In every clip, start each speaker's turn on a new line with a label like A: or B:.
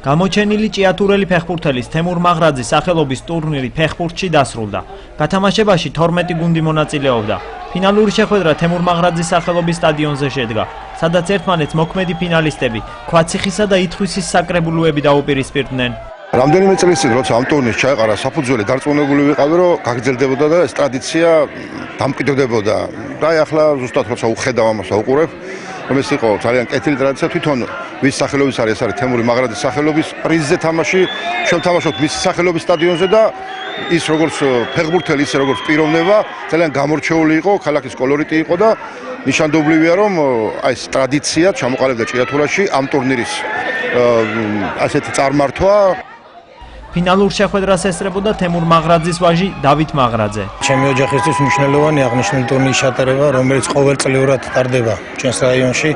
A: გამოჩენილი ჭიათურელი ფეხბურთელის თემურ მაღრაძის სახელობის ტურნირი ფეხბურთში დასრულდა. გათამაშებაში 12 გუნდი მონაწილეობდა. ფინალური შეხვედრა თემურ მაღრაძის სახელობის სტადიონზე შედგა, სადაც ერთმანეთს მოქმედი ფინალისტები ქვაციხისა და ითხვისის საკრებულოები დაუპირისპირდნენ.
B: რამდენიმე წლის წინ როცა ამ ტურნირს ჩაეყარა საფუძველი დარწმუნებული ვიყავი, რომ გაგრძელდებოდა და ეს ტრადიცია დამკვიდრდებოდა. და ახლა ზუსტად როცა უხედავ ამას უყურებ, რომ ეს იყო ძალიან კეთილი ტრადიცია, თვითონ ვის სახელობის არის, ეს არის თემური მაღრაძის სახელობის პრიზზე თამაში, შევთამაშოთ მის სახელობის სტადიონზე და ის როგორც ფეხბურთელი, ისე როგორც პიროვნება, ძალიან გამორჩეული იყო, ქალაქის კოლორიტი იყო და ნიშანდობლივია, რომ ეს ტრადიცია ჩამოყალიბდა ჭიათურაში ამ ტურნირის ასეთი წარმართვა.
A: ფინალურ შეხვედრას ესწრებოდა თემურ მაღრაძის ვაჟი დავით მაღრაძე.
C: ჩემი ოჯახისთვის მნიშვნელოვანი აღნიშნული ტურნირის ჩატარება, რომელიც ყოველწლიურად ტარდება ჩვენს რაიონში.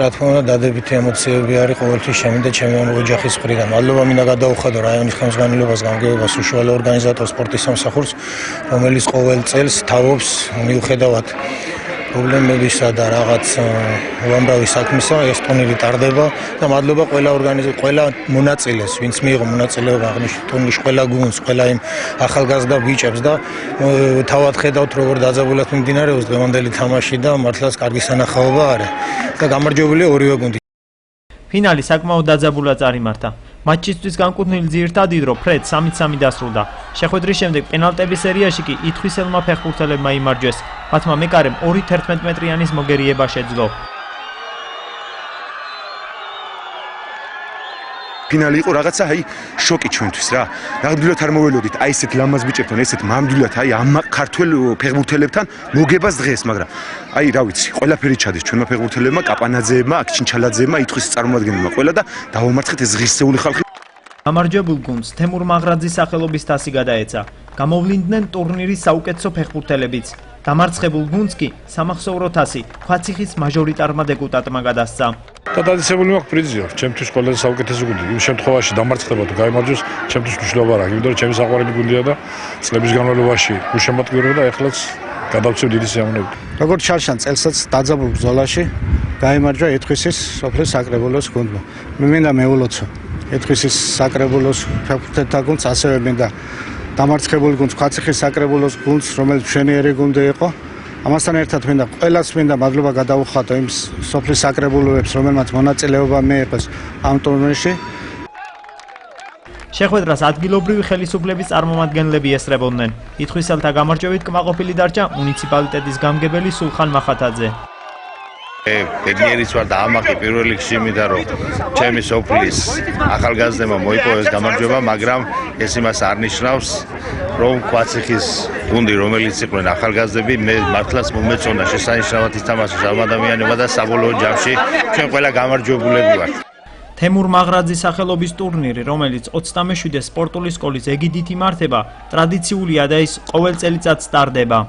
C: რა თქმა უნდა, დადებითი ემოციები არის ყოველთვის ჩემი და ჩემი ოჯახის მხრიდან. მადლობა მინდა გადაუხადო რაიონის ხელმძღვანელობას, გამგეობას, უშუალო ორგანიზატორს, სპორტის სამსახურს, რომელიც ყოველ წელს თავობს მიუხედავად პრობლემებისა და რაღაც უამრავი საქმისა ეს ტურნირი ტარდება და მადლობა ყველა მონაწილეს, ვინც მიიღო მონაწილეობა აღნიშნულ ტურნირში, ყველა გუნდს, ყველა იმ ახალგაზრდა ბიჭებს და თავად ხედავთ როგორ დაძაბულად მიმდინარეობს დღევანდელი თამაში და მართლაც კარგი სანახაობა არის და გამარჯვებულია ორივე გუნდი.
A: ფინალი საკმაოდ დაძაბულად წარიმართა. მატჩისთვის განკუთვნილი ძირითადი დრო ფრედ 3-3 დასრულდა. შეხვედრის შემდეგ პენალტების სერიაში კი ითხვისელმა ფეხბურთელებმა იმარჯვეს. მათმა მეკარემ 2 11 მეტრიანის მოგერიება შეძლო.
D: ფინალი იყო რაღაცა შოკი ჩვენთვის რა. ნამდვილად არ მოველოდით ესეთ ლამაზ ბიჭებთან, ესეთ მამდვილად ამ ქართველ ფეხბურთელებთან მოგებას დღეს, მაგრამ რა ვიცი, ყველაფერი ჩადის ჩვენმა ფეხბურთელებმა, კაპანაძეებმა, აქჩინჩალაძეებმა, ითქვის წარმომადგენლებმა ყველა და დავამარცხეთ ეს ღირსეული ხალხი.
A: გამარჯვებულ გუნდს თემურ მაღრაძის სახელობის თასი გადაეცა. გამოვლინდნენ ტურნირის საუკეთესო ფეხბურთელებიც. დამარცხებულ გუნდს კი სამახსოვრო თასი ქვაციხის მაჟორიტარმა დეპუტატმა გადასცა.
E: დადაცებული მაქვს პრიზიო, ჩემთვის ყველაზე საუკეთესო გუნდი. იმ შემთხვევაში დამარცხება თუ გაიმარჯვოს, ჩემთვის მნიშვნელობა არ აქვს, იმიტომ რომ ჩემი საყვარელი გუნდია და წლების განმავლობაში უშემატკივრობდა, ეხლაც გადავწევ დიდი სიამოვნებით.
C: როგორც შარშან წელსაც დაძაბულ ბრძოლაში გაიმარჯვა ითხვისის სოფლის საკრებულოს გუნდმა. მე მინდა მეულოცო ითხვისის საკრებულოს ფეხბურთელთა გუნდს, ასევე მინდა დამარცხებული გუნდს, ქვაციხის საკრებულოს გუნდს, რომელიც მშვენიერი გუნდი იყო. ამასთან ერთად მინდა ყველას მადლობა გადაუხადო იმ სოფლის საკრებულოებს, რომელმაც მონაწილეობა მიიღეს ამ ტურნირში.
A: შეხვედრას ადგილობრივი ხელისუფლების წარმომადგენლები ესწრებოდნენ. ითხვისელთა გამარჯვებით კმაყოფილი დარჩა მუნიციპალიტეტის გამგებელი სულხან მახათაძე.
F: ბედნიერიც ვარ და ამაყი პირველ რიგში იმითარ რომ ჩემი სოფლის ახალგაზრდებმა მოიპოვეს გამარჯვება, მაგრამ ეს იმას არ ნიშნავს, რომ ქვაციხის გუნდი, რომელიც იყვნენ ახალგაზრდები, მე მართლაც მომეწონა შესანიშნავად ითამაშეს ამ ადამიანებმა და საბოლოო ჯამში ჩვენ ყველა გამარჯვებულები ვართ.
A: თემურ მაღრაძის სახელობის ტურნირი, რომელიც 27 სპორტული სკოლის ეგიდით იმართება, ტრადიციულია და ის ყოველ წელიწადს ტარდება.